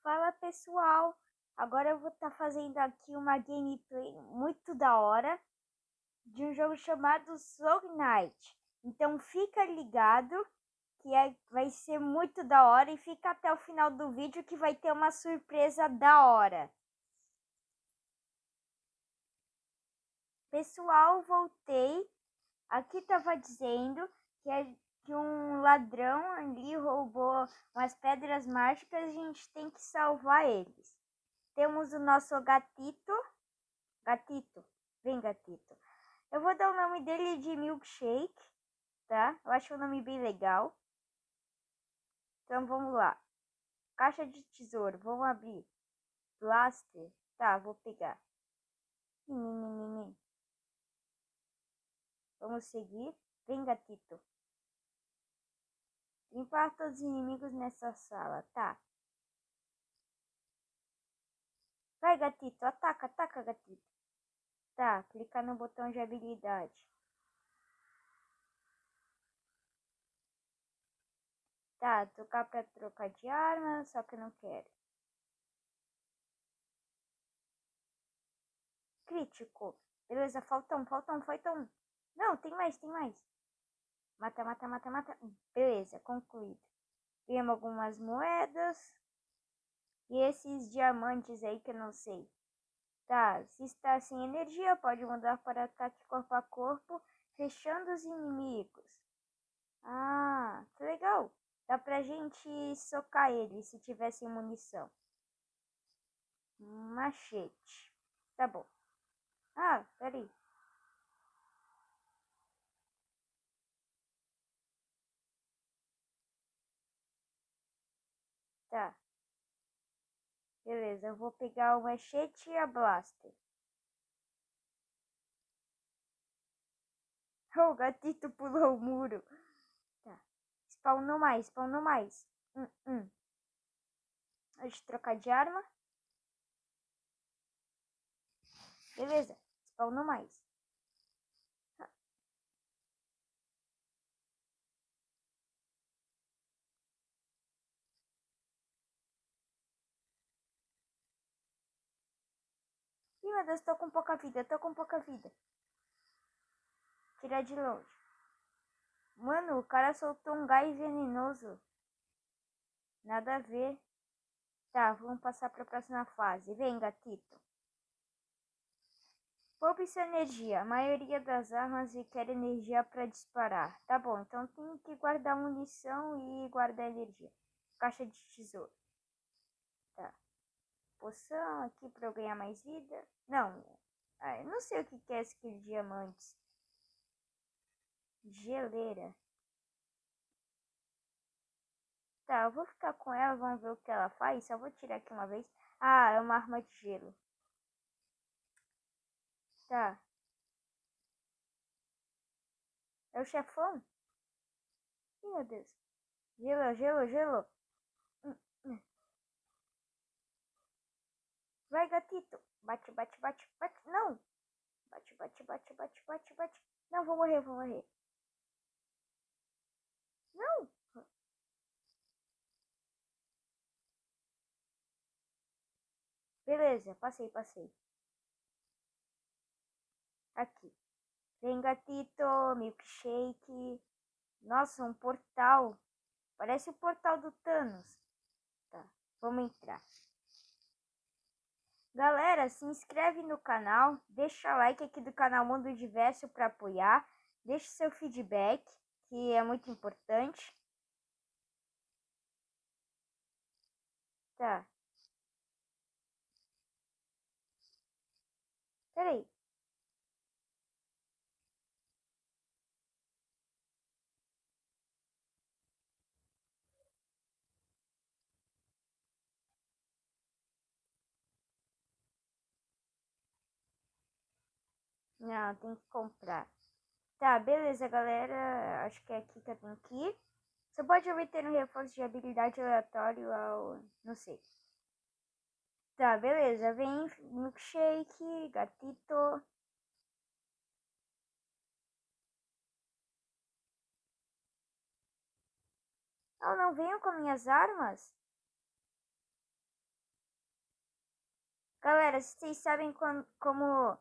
Fala pessoal, agora eu vou estar fazendo aqui uma gameplay muito da hora de um jogo chamado Soul Knight. Então fica ligado que vai ser muito da hora e fica até o final do vídeo que vai ter uma surpresa da hora. Pessoal, voltei. Aqui tava dizendo que um ladrão ali roubou umas pedras mágicas e a gente tem que salvar eles. Temos o nosso gatito. Gatito, vem gatito. Eu vou dar o nome dele de Milkshake, tá? Eu acho o nome bem legal. Então vamos lá. Caixa de tesouro, vamos abrir. Blaster, tá, vou pegar. Vamos seguir. Vem gatito. Limpar todos os inimigos nessa sala, tá. Vai gatito, ataca, ataca gatito. Tá, clicar no botão de habilidade. Tá, tocar pra trocar de arma, só que eu não quero. Crítico. Beleza, falta um. Não, tem mais, tem mais. Mata, mata, mata, mata. Beleza, concluído. Ganhamos algumas moedas. E esses diamantes aí que eu não sei. Tá, se está sem energia, pode mudar para ataque corpo a corpo, fechando os inimigos. Ah, que legal. Dá pra gente socar ele se tivesse munição. Machete. Tá bom. Ah, peraí. Tá. Beleza, eu vou pegar o machete e a blaster. O gatito pulou o muro. Tá. Spawnou mais, spawnou mais. Hum. Deixa eu trocar de arma. Beleza, spawnou mais. Tá. Ih, meu Deus, tô com pouca vida, Tirar de longe. Mano, o cara soltou um gás venenoso. Nada a ver. Tá, vamos passar pra próxima fase. Vem, gatito. Poupe sua energia. A maioria das armas requer energia para disparar. Tá bom, então tem que guardar munição e guardar energia. Caixa de tesouro. Tá. Poção aqui para eu ganhar mais vida. Não. Eu não sei o que é skill diamantes. Geleira. Tá, eu vou ficar com ela, vamos ver o que ela faz. Só vou tirar aqui uma vez. Ah, é uma arma de gelo. Tá. É o chefão? Ih, meu Deus. Gelo, gelo, gelo. Hum, hum. Vai, gatito. Bate, bate, bate, bate. Não. Bate, bate, bate, bate, bate, bate. Não, vou morrer, vou morrer. Não. Beleza, passei. Aqui. Vem, gatito, milkshake. Nossa, um portal. Parece o portal do Thanos. Tá, vamos entrar. Galera, se inscreve no canal, deixa like aqui do canal Mundo Diverso para apoiar. Deixe seu feedback, que é muito importante. Tá. Peraí. Não, tem que comprar. Tá, beleza, galera. Acho que é aqui que eu tenho que ir. Você pode obter um reforço de habilidade aleatório ao... não sei. Tá, beleza. Vem milkshake, gatito. Ah, não venham com minhas armas? Galera, vocês sabem como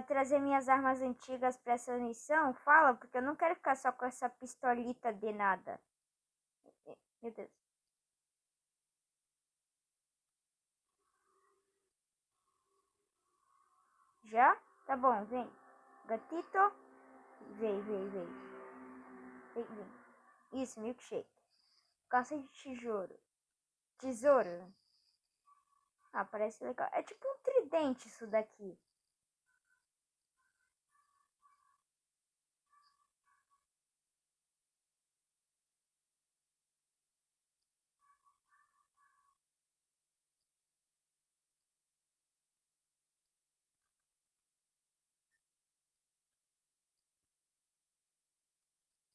trazer minhas armas antigas pra essa missão? Fala, porque eu não quero ficar só com essa pistolita de nada. Meu Deus. Já? Tá bom, vem. Gatito. Vem. Vem. Isso, milkshake. Caça de tesouro. Tesouro. Ah, parece legal. É tipo um tridente isso daqui.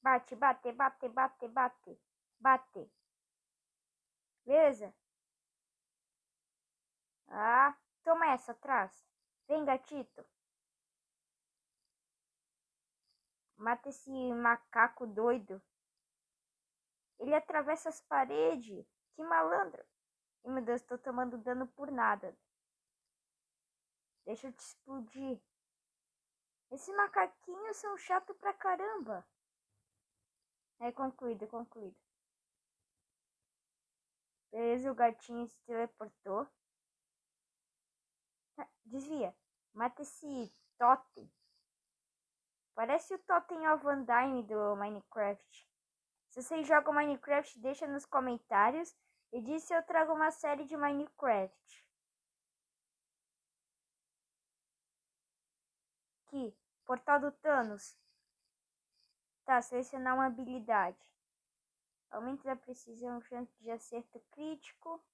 Bate. Bate. Beleza? Ah, toma essa atrás. Vem, gatito. Mata esse macaco doido. Ele atravessa as paredes. Que malandro. Ih, meu Deus, tô tomando dano por nada. Deixa eu te explodir. Esses macaquinhos são chatos pra caramba. É, concluído. Beleza, o gatinho se teleportou. Desvia. Mata esse totem. Parece o Totem of Undyne do Minecraft. Se vocês jogam Minecraft, deixa nos comentários e diz se eu trago uma série de Minecraft. Aqui, Portal do Thanos. Tá, selecionar uma habilidade. Aumenta a precisão, chance de acerto crítico.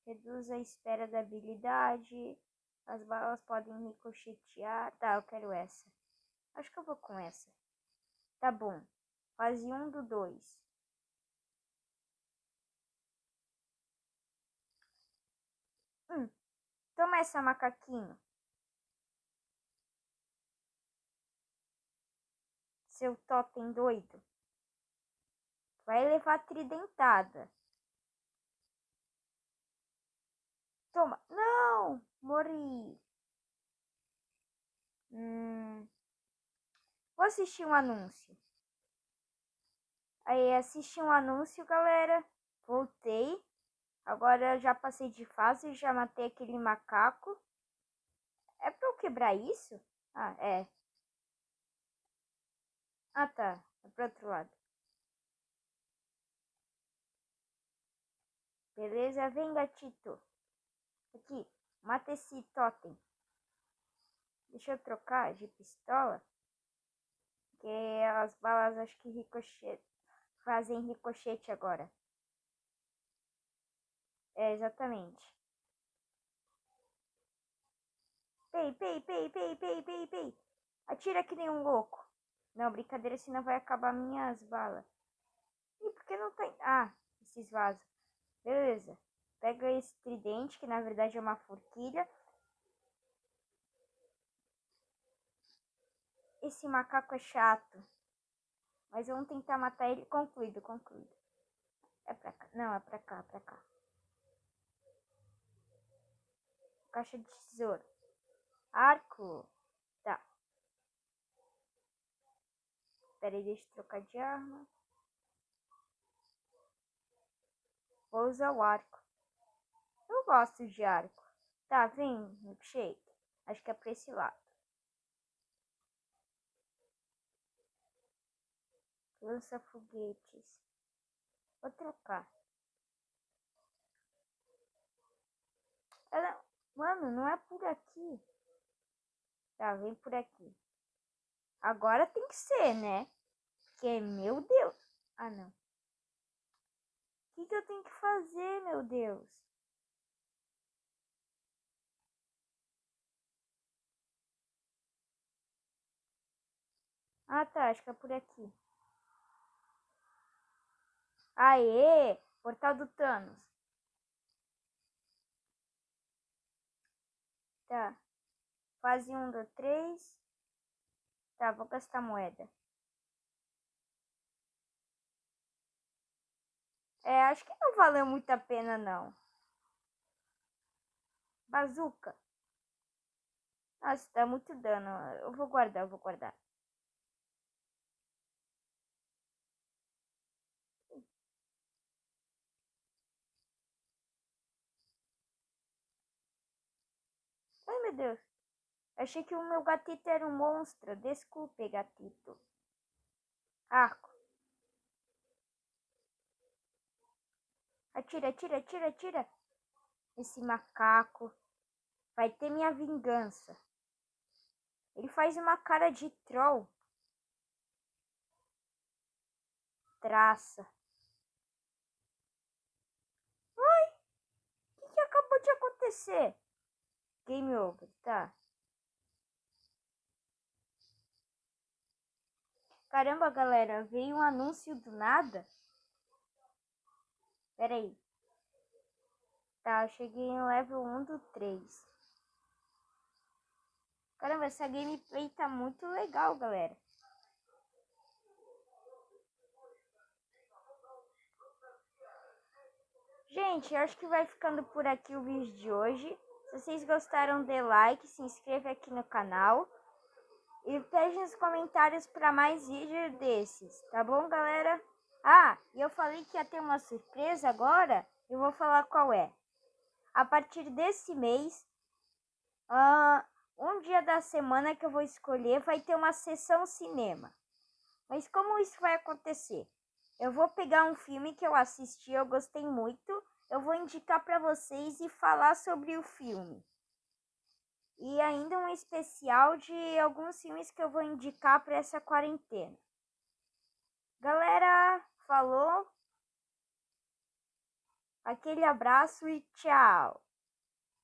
Reduz a espera da habilidade. As balas podem ricochetear. Tá, eu quero essa. Acho que eu vou com essa. Tá bom. Fase 1 do 2. Toma essa, macaquinho. Seu totem doido. Vai levar tridentada. Toma. Não! Morri. Vou assistir um anúncio. Aí, assisti um anúncio, galera. Voltei. Agora já passei de fase, já matei aquele macaco. É pra eu quebrar isso? Ah, é. Ah, tá. É pro outro lado. Beleza? Vem, gatito. Aqui. Mata esse totem. Deixa eu trocar de pistola. Que as balas acho que fazem ricochete agora. É, exatamente. Pei. Atira que nem um louco. Não, brincadeira, senão vai acabar minhas balas. Ih, por que não tem... Ah, esses vasos. Beleza. Pega esse tridente, que na verdade é uma forquilha. Esse macaco é chato. Mas vamos tentar matar ele. Concluído. É pra cá. Não, é pra cá. Caixa de tesouro. Arco. Tá. Pera aí, deixa eu trocar de arma. Vou usar o arco. Eu gosto de arco. Tá, vem, milkshake. Acho que é pra esse lado. Lança foguetes. Vou trocar. Ela... Mano, não é por aqui. Tá, vem por aqui. Agora tem que ser, né? Porque, meu Deus. Ah, não. O que eu tenho que fazer, meu Deus? Ah, tá. Acho que é por aqui. Aê! Portal do Thanos. Tá. Fase 1 do 3. Tá, vou gastar moeda. É, acho que não valeu muito a pena, não. Bazuca. Nossa, dá muito dano. Eu vou guardar, eu vou guardar. Ai, meu Deus. Achei que o meu gatito era um monstro. Desculpe, gatito. Arco. Atira, atira, atira, atira. Esse macaco vai ter minha vingança. Ele faz uma cara de troll. Traça. O que acabou de acontecer? Game over, tá? Caramba, galera, veio um anúncio do nada. Pera aí. Tá, eu cheguei no level 1 do 3. Caramba, essa gameplay tá muito legal, galera. Gente, eu acho que vai ficando por aqui o vídeo de hoje. Se vocês gostaram, dê like, se inscreva aqui no canal. E deixe nos comentários para mais vídeos desses, tá bom, galera? Ah, e eu falei que ia ter uma surpresa agora, eu vou falar qual é. A partir desse mês, um dia da semana que eu vou escolher vai ter uma sessão cinema. Mas como isso vai acontecer? Eu vou pegar um filme que eu assisti, eu gostei muito, eu vou indicar para vocês e falar sobre o filme. E ainda um especial de alguns filmes que eu vou indicar para essa quarentena. Galera, falou, aquele abraço e tchau!